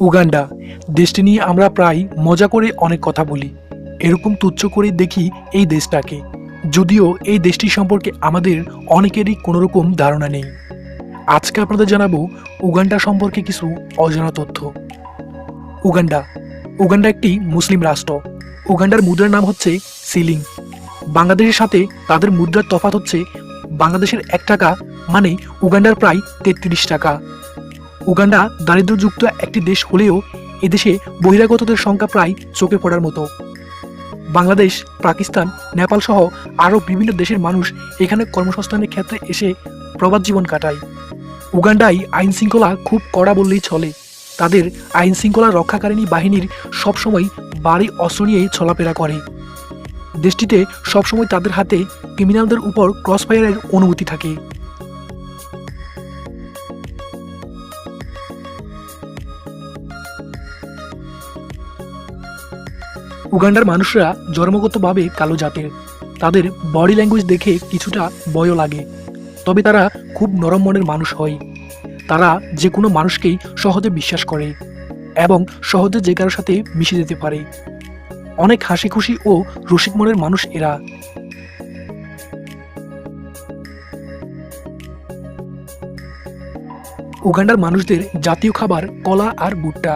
Uganda দেশটি নিয়ে আমরা প্রায় মজা করে অনেক কথা বলি, এরকম তুচ্ছ করে দেখি এই দেশটাকে, যদিও এই দেশটি সম্পর্কে আমাদের অনেকেরই কোনোরকম ধারণা নেই। আজকে আপনাদের জানাবো উগান্ডা সম্পর্কে কিছু অজানা তথ্য। উগান্ডা উগান্ডা একটি মুসলিম রাষ্ট্র। উগান্ডার মুদ্রার নাম হচ্ছে সিলিং। বাংলাদেশের সাথে তাদের মুদ্রার তফাৎ হচ্ছে বাংলাদেশের 1 টাকা মানে উগান্ডার প্রায় 33 টাকা। উগান্ডা দারিদ্র্যযুক্ত একটি দেশ হলেও এদেশে বহিরাগতদের সংখ্যা প্রায় চোখে পড়ার মতো। বাংলাদেশ, পাকিস্তান, নেপাল সহ আরও বিভিন্ন দেশের মানুষ এখানে কর্মসংস্থানের ক্ষেত্রে এসে প্রবাদ জীবন কাটায়। উগান্ডায় আইন শৃঙ্খলা খুব কড়া বললেই চলে। তাদের আইন শৃঙ্খলা রক্ষাকারিণী বাহিনীর সবসময় ভারী অস্ত্র নিয়ে চলাফেরা করে। দেশটিতে সবসময় তাদের হাতে ক্রিমিনালদের উপর ক্রসফায়ারের অনুমতি থাকে। উগান্ডার মানুষরা জন্মগতভাবে কালো জাতের। তাদের বডি ল্যাঙ্গুয়েজ দেখে কিছুটা ভয়ও লাগে, তবে তারা খুব নরম মনের মানুষ হয়। তারা যে কোনো মানুষকেই সহজে বিশ্বাস করে এবং সহজে যে কারোর সাথে মিশে যেতে পারে। অনেক হাসি খুশি ও রসিক মনের মানুষ এরা। উগান্ডার মানুষদের জাতীয় খাবার কলা আর ভুট্টা।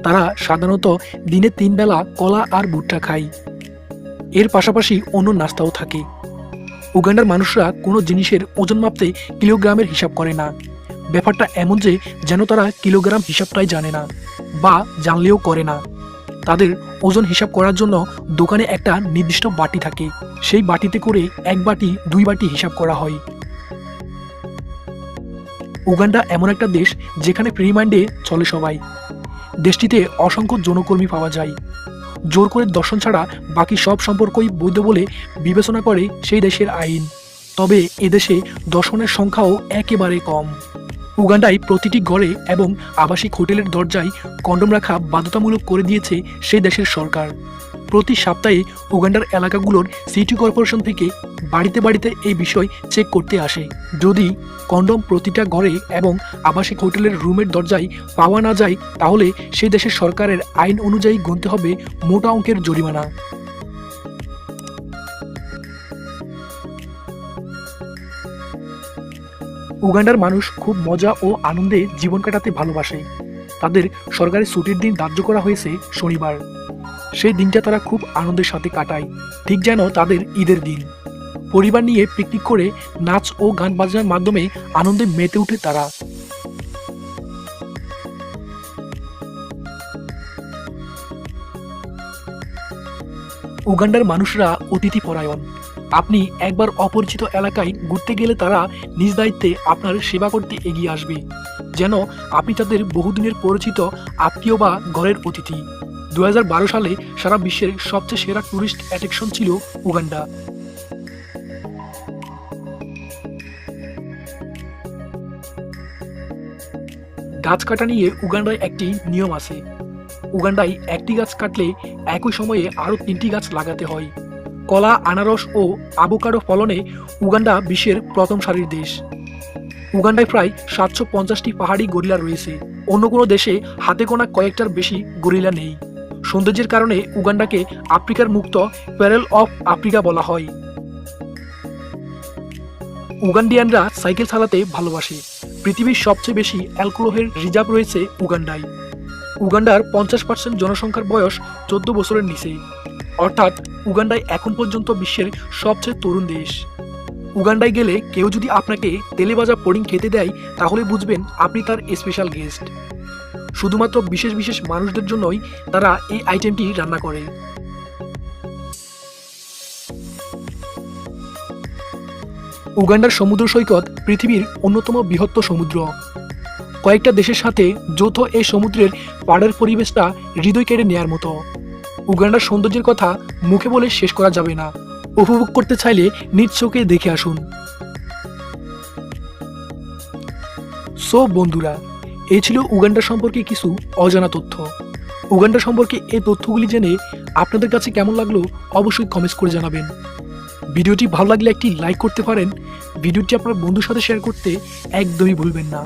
তারা সাধারণত দিনে 3 বেলা কলা আর ভুট্টা খায়। এর পাশাপাশি অন্য নাস্তাও থাকে। উগান্ডার মানুষরা কোনো জিনিসের ওজন মাপতে কিলোগ্রামের হিসাব করে না। ব্যাপারটা এমন যে যেন তারা কিলোগ্রাম হিসাবটাই জানে না বা জানলেও করে না। তাদের ওজন হিসাব করার জন্য দোকানে একটা নির্দিষ্ট বাটি থাকে, সেই বাটিতে করে 1 বাটি 2 বাটি হিসাব করা হয়। উগান্ডা এমন একটা দেশ যেখানে ফ্রি মাইন্ডে চলে সবাই। দেশটিতে অসংখ্য যৌনকর্মী পাওয়া যায়। জোর করে দর্শন ছাড়া বাকি সব সম্পর্কই বৈধ বলে বিবেচনা করে সেই দেশের আইন। তবে এদেশে দর্শনের সংখ্যাও একেবারে কম। উগান্ডায় প্রতিটি ঘরে এবং আবাসিক হোটেলের দরজায় কন্ডোম রাখা বাধ্যতামূলক করে দিয়েছে সেই দেশের সরকার। প্রতি সপ্তাহে উগান্ডার এলাকাগুলোর সিটি কর্পোরেশন থেকে বাড়িতে বাড়িতে এই বিষয় চেক করতে আসে। যদি কন্ডোম প্রতিটা ঘরে এবং আবাসিক হোটেলের রুমের দরজায় পাওয়া না যায়, তাহলে সেই দেশের সরকারের আইন অনুযায়ী গুনতে হবে মোটা অঙ্কের জরিমানা। উগান্ডার মানুষ খুব মজা ও আনন্দে জীবন কাটাতে ভালোবাসে। তাদের সরকারি ছুটির দিন ধার্য করা হয়েছে শনিবার। সেই দিনটা তারা খুব আনন্দের সাথে কাটায়, ঠিক যেন তাদের ঈদের দিন। পরিবার নিয়ে পিকনিক করে নাচ ও গান বাজনার মাধ্যমে আনন্দে মেতে ওঠে তারা। উগান্ডার মানুষরা অতিথি পরায়ণ। আপনি একবার অপরিচিত এলাকায় ঘুরতে গেলে তারা নিজ দায়িত্বে আপনার সেবা করতে এগিয়ে আসবে, যেন আপনি তাদের বহুদিনের পরিচিত আত্মীয় বা ঘরের অতিথি। 2012 সালে সারা বিশ্বের সবচেয়ে সেরা টুরিস্ট অ্যাট্রাকশন ছিল উগান্ডা। গাছ কাটা নিয়ে উগান্ডায় একটি নিয়ম আছে। উগান্ডায় একটি গাছ কাটলে একই সময়ে আরও 3টি গাছ লাগাতে হয়। কলা, আনারস ও আভোকাডো ফলনে উগান্ডা বিশ্বের প্রথম সারির দেশ। উগান্ডায় প্রায় 750টি পাহাড়ি গরিলা রয়েছে। অন্য কোনো দেশে হাতে গোনা কয়েকটার বেশি গরিলা নেই। সৌন্দর্যের কারণে উগান্ডাকে আফ্রিকার মুক্ত প্যারেল অফ আফ্রিকা বলা হয়। উগান্ডিয়ানরা সাইকেল চালাতে ভালোবাসে। পৃথিবীর সবচেয়ে বেশি অ্যালকোহলের রিজার্ভ রয়েছে উগান্ডায়। উগান্ডার 50% জনসংখ্যার বয়স 14 বছরের নিচে, অর্থাৎ উগান্ডায় এখন পর্যন্ত বিশ্বের সবচেয়ে তরুণ দেশ। উগান্ডায় গেলে কেউ যদি আপনাকে তেলে ভাজা পুডিং খেতে দেয়, তাহলে বুঝবেন আপনি তার স্পেশাল গেস্ট। শুধুমাত্র বিশেষ বিশেষ মানুষদের জন্যই তারা এই আইটেমটি রান্না করে। উগান্ডার সমুদ্র সৈকত পৃথিবীর অন্যতম বৃহত্তম সমুদ্র। কয়েকটা দেশের সাথে যৌথ এই সমুদ্রের পাড়ের পরিবেশটা হৃদয় কেড়ে নেয়ার মতো। উগান্ডার সৌন্দর্যের কথা মুখে বলে শেষ করা যাবে না। উপভোগ করতে চাইলে নিজ চোখে দেখে আসুন। সো বন্ধুরা, এই ছিল উগান্ডা সম্পর্কে কিছু অজানা তথ্য। উগান্ডা সম্পর্কে এই তথ্যগুলি জেনে আপনাদের কাছে কেমন লাগলো অবশ্যই কমেন্টস করে জানাবেন। ভিডিওটি ভালো লাগলে একটি লাইক করতে পারেন। ভিডিওটি আপনার বন্ধুর সাথে শেয়ার করতে একদমই ভুলবেন না।